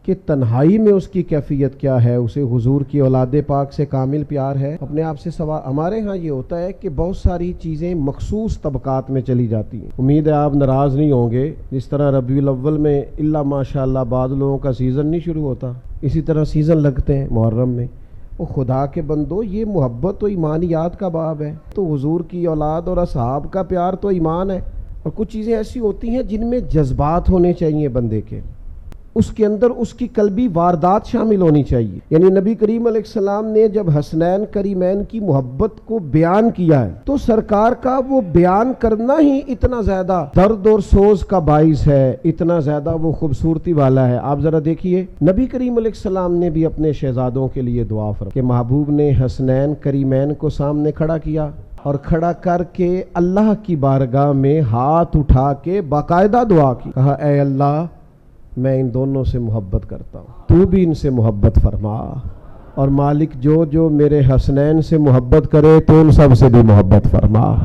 کہ تنہائی میں اس کی کیفیت کیا ہے، اسے حضور کی اولاد پاک سے کامل پیار ہے؟ اپنے آپ سے سوال۔ ہمارے ہاں یہ ہوتا ہے کہ بہت ساری چیزیں مخصوص طبقات میں چلی جاتی ہیں۔ امید ہے آپ ناراض نہیں ہوں گے، جس طرح ربیع الاول میں الا ماشاءاللہ بعض لوگوں کا سیزن نہیں شروع ہوتا، اسی طرح سیزن لگتے ہیں محرم میں۔ وہ خدا کے بندو، یہ محبت و ایمانیات کا باب ہے، تو حضور کی اولاد اور اصحاب کا پیار تو ایمان ہے۔ اور کچھ چیزیں ایسی ہوتی ہیں جن میں جذبات ہونے چاہیے بندے کے، اس کے اندر اس کی قلبی واردات شامل ہونی چاہیے۔ یعنی نبی کریم علیہ السلام نے جب حسنین کریمین کی محبت کو بیان کیا ہے تو سرکار کا وہ بیان کرنا ہی اتنا زیادہ درد اور سوز کا باعث ہے، اتنا زیادہ وہ خوبصورتی والا ہے۔ آپ ذرا دیکھیے، نبی کریم علیہ السلام نے بھی اپنے شہزادوں کے لیے دعا فرمائی کہ محبوب نے حسنین کریمین کو سامنے کھڑا کیا اور کھڑا کر کے اللہ کی بارگاہ میں ہاتھ اٹھا کے باقاعدہ دعا کی، کہا اے اللہ میں ان دونوں سے محبت کرتا ہوں، تو بھی ان سے محبت فرما، اور مالک جو جو میرے حسنین سے محبت کرے تو ان سب سے بھی محبت فرما۔